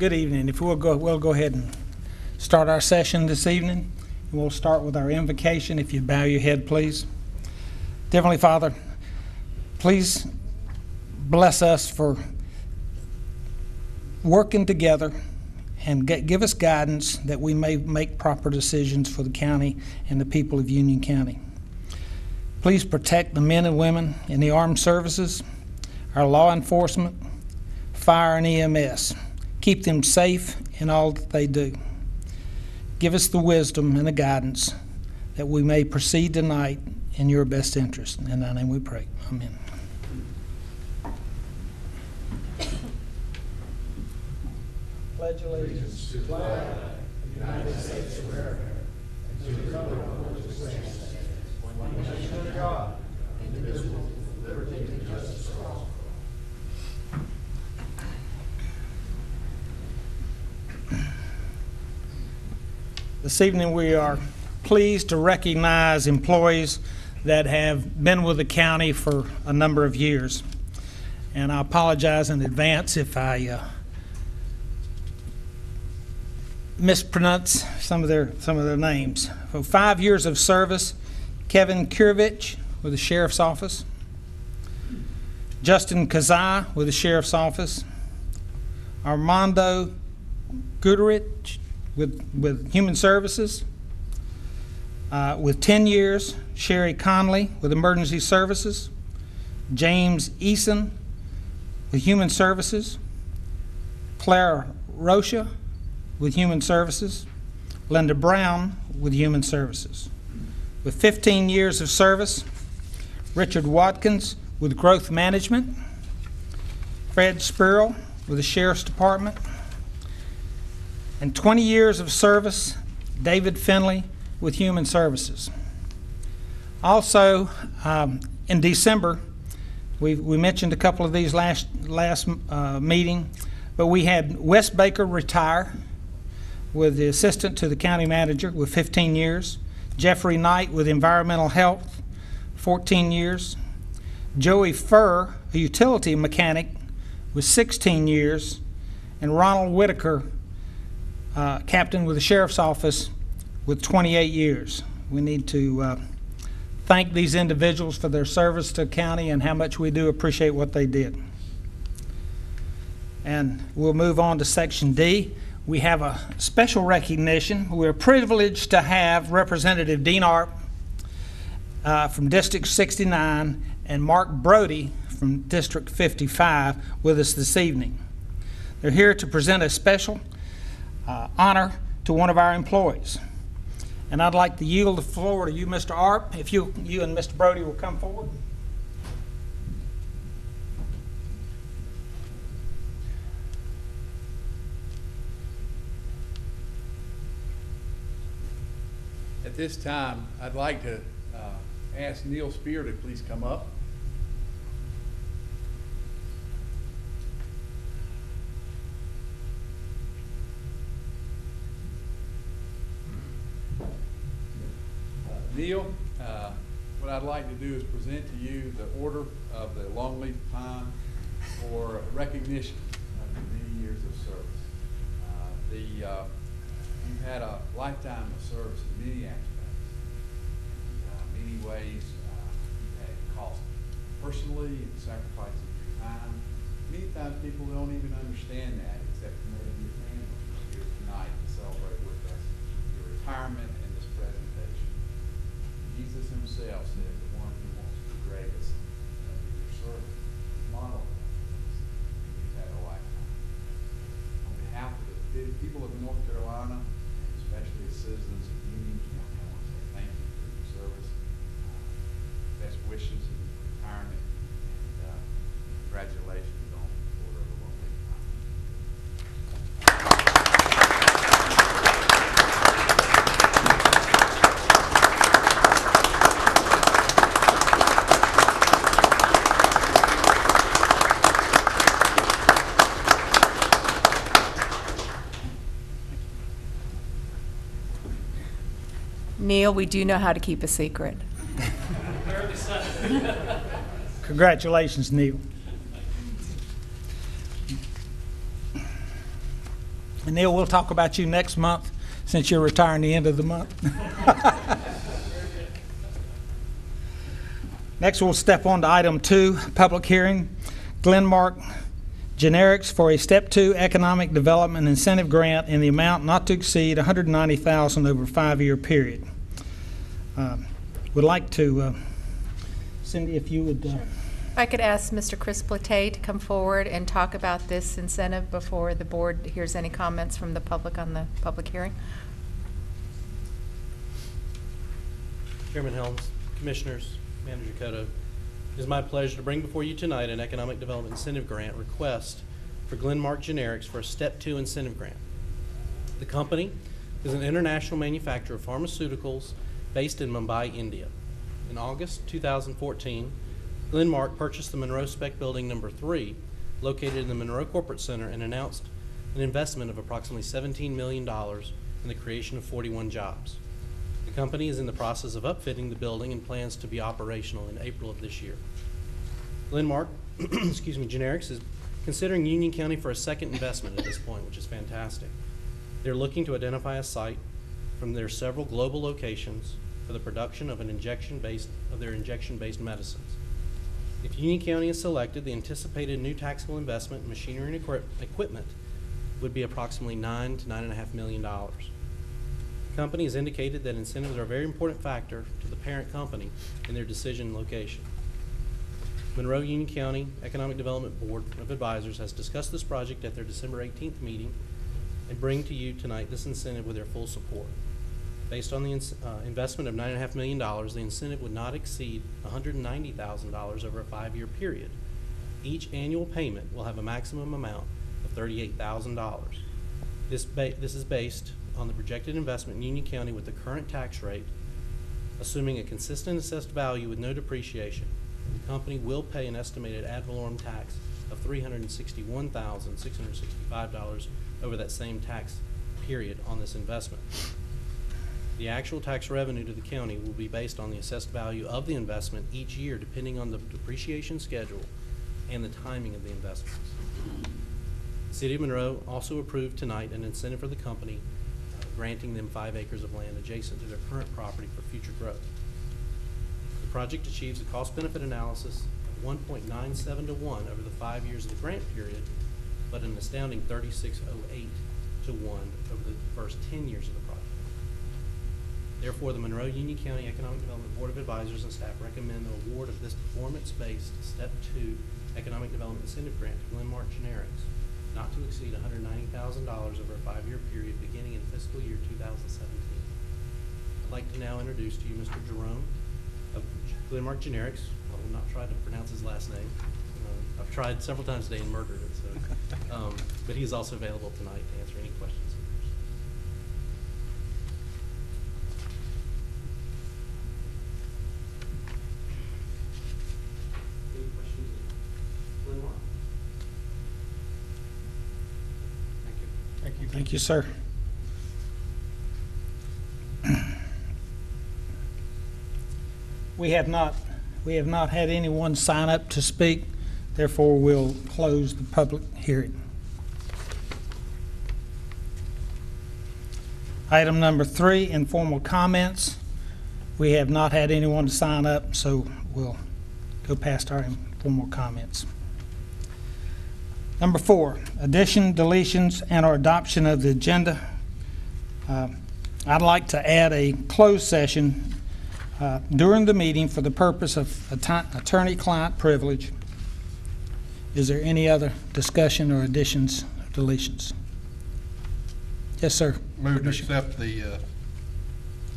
Good evening. If we'll go ahead and start our session this evening. We'll start with our invocation. If you bow your head, please. Heavenly Father, please bless us for working together and give us guidance that we may make proper decisions for the county and the people of Union County. Please protect the men and women in the armed services, our law enforcement, fire and EMS. Keep them safe in all that they do. Give us the wisdom and the guidance that we may proceed tonight in your best interest. In thy name we pray. Amen. Pledge allegiance to the flag of the United States of America and to the republic for which it stands, one nation under God, indivisible, with liberty and justice for all. This evening we are pleased to recognize employees that have been with the county for a number of years. And I apologize in advance if I mispronounce some of their names. For 5 years of service, Kevin Kurovich with the Sheriff's Office, Justin Kazai with the Sheriff's Office, Armando Guterich with Human Services, with 10 years, Sherry Conley with Emergency Services, James Eason with Human Services, Clara Rocha with Human Services, Linda Brown with Human Services. With 15 years of service, Richard Watkins with Growth Management, Fred Spurl with the Sheriff's Department, and 20 years of service, David Finley with Human Services. Also, in December, we mentioned a couple of these last meeting, but we had Wes Baker retire with the assistant to the county manager with 15 years, Jeffrey Knight with Environmental Health, 14 years, Joey Furr, a utility mechanic, with 16 years, and Ronald Whitaker, captain with the Sheriff's Office, with 28 years. We need to thank these individuals for their service to the county and how much we do appreciate what they did. And we'll move on to Section D. We have a special recognition. We're privileged to have Representative Dean Arp from District 69 and Mark Brody from District 55 with us this evening. They're here to present a special honor to one of our employees. And I'd like to yield the floor to you, Mr. Arp, if you and Mr. Brody will come forward. At this time, I'd like to ask Neil Spear to please come up. Neil, what I'd like to do is present to you the Order of the Longleaf Pine for recognition of your many years of service. You've had a lifetime of service in many aspects. In many ways, you've had cost personally and sacrifices your time. Many times people don't even understand that, except maybe your family is here tonight to celebrate with us your retirement and this presentation. Jesus himself said the one who wants to be greatest in your service, model that. You've had a lifetime. On behalf of the people of North Carolina, and especially the citizens of Union County, I want to say thank you for your service. Best wishes in retirement, and congratulations on the Order of the Longleaf Pine. Neil, we do know how to keep a secret. Congratulations, Neil. And Neil, we'll talk about you next month since you're retiring the end of the month. Next, we'll step on to item 2, public hearing, Glenmark Generics for a Step 2 Economic Development Incentive Grant in the amount not to exceed $190,000 over a 5-year period. Would like to, Cindy, if you would. If I could ask Mr. Chris Platay to come forward and talk about this incentive before the board hears any comments from the public on the public hearing. Chairman Helms, Commissioners, Manager Cotto, it is my pleasure to bring before you tonight an Economic Development Incentive Grant request for Glenmark Generics for a Step 2 incentive grant. The company is an international manufacturer of pharmaceuticals based in Mumbai, India. In August 2014, Glenmark purchased the Monroe Spec Building No. 3, located in the Monroe Corporate Center, and announced an investment of approximately $17 million in the creation of 41 jobs. The company is in the process of upfitting the building and plans to be operational in April of this year. Glenmark Generics is considering Union County for a second investment at this point, which is fantastic. They're looking to identify a site from their several global locations for the production of their injection-based medicines. If Union County is selected, the anticipated new taxable investment in machinery and equipment would be approximately $9 to $9.5 million. The company has indicated that incentives are a very important factor to the parent company in their decision location. Monroe Union County Economic Development Board of Advisors has discussed this project at their December 18th meeting and bring to you tonight this incentive with their full support. Based on the investment of $9.5 million, the incentive would not exceed $190,000 over a 5-year period. Each annual payment will have a maximum amount of $38,000. This is based on the projected investment in Union County with the current tax rate, assuming a consistent assessed value with no depreciation. The company will pay an estimated ad valorem tax of $361,665 over that same tax period on this investment. The actual tax revenue to the county will be based on the assessed value of the investment each year, depending on the depreciation schedule and the timing of the investments. The City of Monroe also approved tonight an incentive for the company, granting them 5 acres of land adjacent to their current property for future growth. The project achieves a cost-benefit analysis of 1.97 to 1 over the 5 years of the grant period, but an astounding 36.08 to 1 over the first 10 years of the project. Therefore, the Monroe Union County Economic Development Board of Advisors and staff recommend the award of this performance-based Step 2 Economic Development Incentive Grant to Glenmark Generics, not to exceed $190,000 over a 5-year period beginning in fiscal year 2017. I'd like to now introduce to you Mr. Jerome of Glenmark Generics. I will not try to pronounce his last name. I've tried several times today and murdered it, so, but he's also available tonight to answer any questions. Any questions? Glenmark? Thank you. Thank you, sir. We have not had anyone sign up to speak, therefore we'll close the public hearing. Item number 3, informal comments. We have not had anyone to sign up, so we'll go past our informal comments. Number 4, addition, deletions, and or adoption of the agenda. I'd like to add a closed session during the meeting for the purpose of attorney-client privilege. Is there any other discussion or additions or deletions? Yes, sir. Move to accept the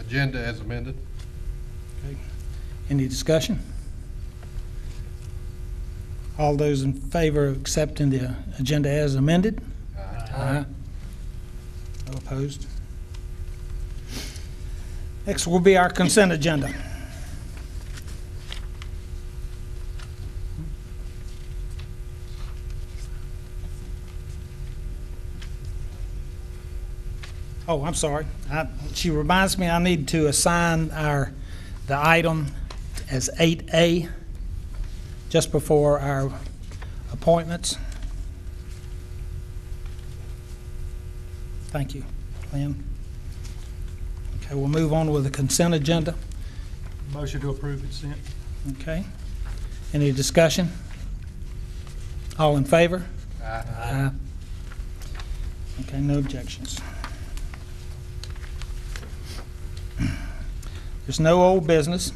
agenda as amended. Okay. Any discussion? All those in favor of accepting the agenda as amended? Aye. No opposed? Next will be our consent agenda. Oh, I'm sorry. She reminds me I need to assign the item as 8A just before our appointments. Thank you, Lynn. Okay, we'll move on with the consent agenda. Motion to approve consent. Okay. Any discussion? All in favor? Aye. Okay, no objections. There's no old business.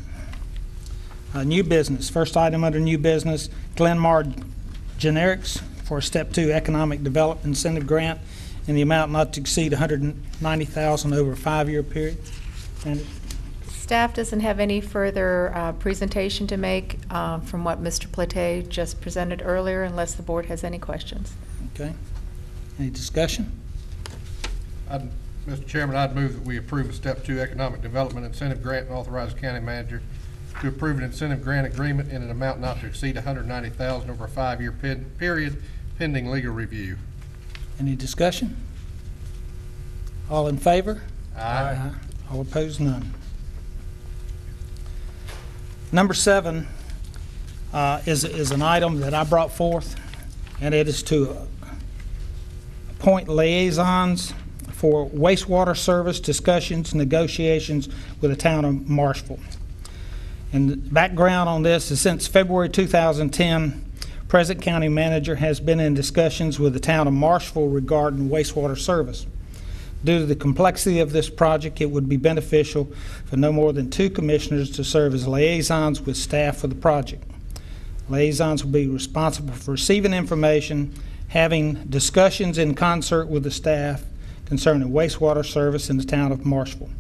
New business. First item under new business, Glenmar Generics for a Step 2 Economic Development Incentive Grant in the amount not to exceed $190,000 over a 5-year period. And Staff doesn't have any further presentation to make from what Mr. Platte just presented earlier, unless the board has any questions. okay. Any discussion? Mr. Chairman, I'd move that we approve a Step 2 Economic Development Incentive Grant and authorize the county manager to approve an incentive grant agreement in an amount not to exceed $190,000 over a 5-year period pending legal review. Any discussion? All in favor? Aye. All opposed, none. Number 7 is an item that I brought forth, and it is to appoint liaisons for wastewater service discussions, negotiations with the town of Marshville. And the background on this is since February 2010, present county manager has been in discussions with the town of Marshville regarding wastewater service. Due to the complexity of this project, it would be beneficial for no more than 2 commissioners to serve as liaisons with staff for the project. Liaisons will be responsible for receiving information, having discussions in concert with the staff concerning wastewater service in the town of Marshville.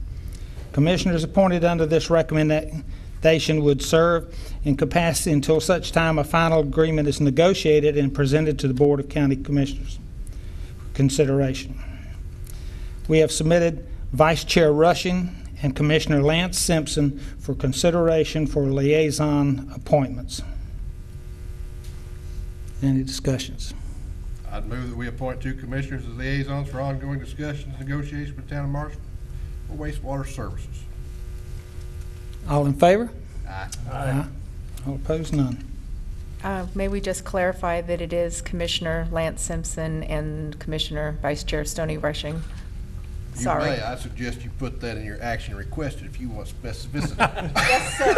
Commissioners appointed under this recommendation would serve in capacity until such time a final agreement is negotiated and presented to the Board of County Commissioners for consideration. We have submitted Vice Chair Rushing and Commissioner Lance Simpson for consideration for liaison appointments. Any discussions? I'd move that we appoint 2 commissioners as liaisons for ongoing discussions and negotiations with the town of Marshville for wastewater services. All in favor? Aye. Aye. All opposed, none. May we just clarify that it is Commissioner Lance Simpson and Commissioner Vice Chair Stoney Rushing? Sorry. You may. I suggest you put that in your action requested if you want specificity. Yes, sir.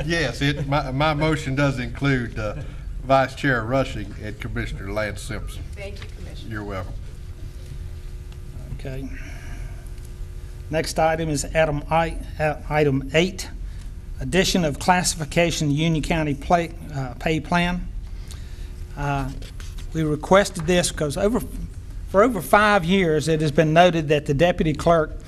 Yes, my motion does include Vice Chair Rushing and Commissioner Lance Simpson. Thank you, Commissioner. You're welcome. Okay. Next item is item 8, addition of classification Union County pay plan. We requested this because for over 5 years it has been noted that the deputy clerk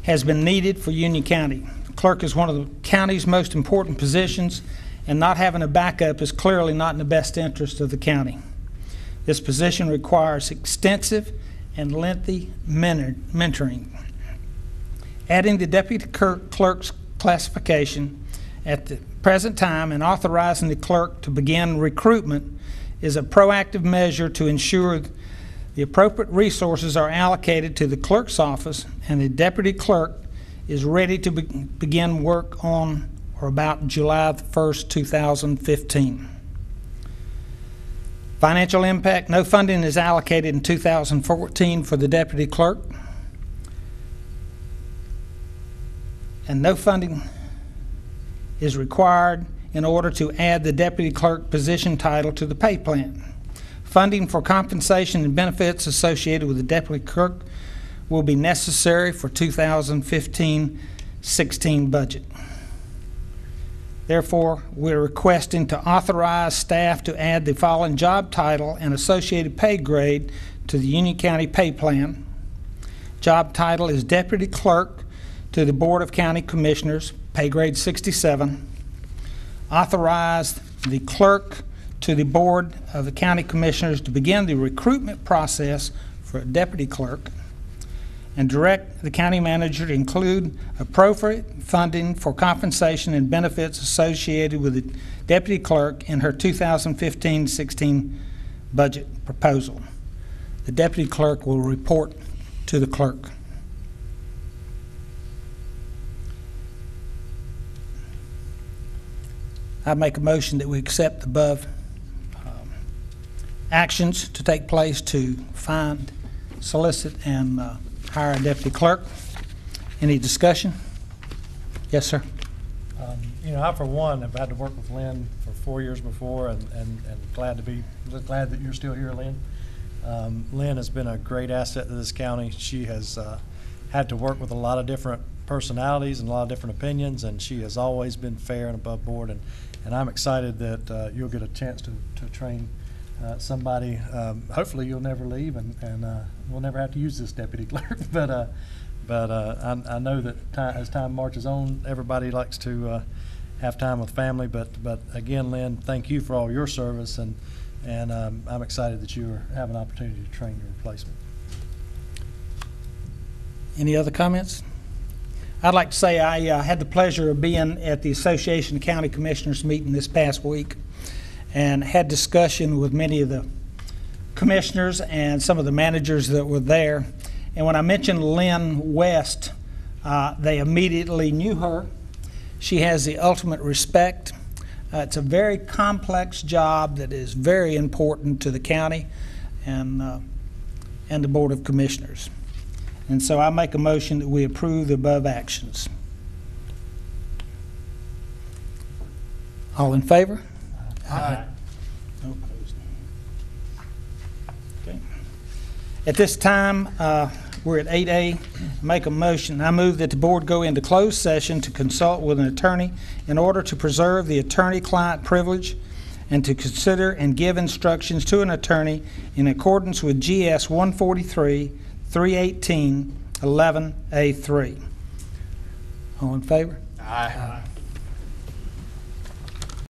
has been needed for Union County. The clerk is one of the county's most important positions, and not having a backup is clearly not in the best interest of the county. This position requires extensive and lengthy mentoring. Adding the deputy clerk's classification at the present time and authorizing the clerk to begin recruitment is a proactive measure to ensure the appropriate resources are allocated to the clerk's office and the deputy clerk is ready to begin work on or about July 1st, 2015. Financial impact: no funding is allocated in 2014 for the deputy clerk, and no funding is required in order to add the deputy clerk position title to the pay plan. Funding for compensation and benefits associated with the deputy clerk will be necessary for 2015-16 budget. Therefore, we're requesting to authorize staff to add the following job title and associated pay grade to the Union County pay plan. Job title is Deputy Clerk to the Board of County Commissioners, pay grade 67. Authorize the clerk to the Board of the County Commissioners to begin the recruitment process for a deputy clerk, and direct the county manager to include appropriate funding for compensation and benefits associated with the deputy clerk in her 2015-16 budget proposal. The deputy clerk will report to the clerk. I make a motion that we accept the above actions to take place to find, solicit, and hire a deputy clerk. Any discussion? Yes, sir. You know, I, for one, have had to work with Lynn for 4 years before, and glad that you're still here, Lynn. Lynn has been a great asset to this county. She has had to work with a lot of different personalities and a lot of different opinions, and she has always been fair and above board, and I'm excited that you'll get a chance to train somebody. Hopefully you'll never leave, and we'll never have to use this deputy clerk, but I know that as time marches on, everybody likes to have time with family, but again, Lynn, thank you for all your service, and I'm excited that you have an opportunity to train your replacement. Any other comments? I'd like to say I had the pleasure of being at the Association of County Commissioners meeting this past week and had discussion with many of the commissioners and some of the managers that were there. And when I mentioned Lynn West, they immediately knew her. She has the ultimate respect. It's a very complex job that is very important to the county and the Board of Commissioners. And so I make a motion that we approve the above actions. All in favor? Aye. No opposed. Okay. At this time, we're at 8A. Make a motion. I move that the board go into closed session to consult with an attorney in order to preserve the attorney-client privilege and to consider and give instructions to an attorney in accordance with GS 143-318-11A3. All in favor? Aye.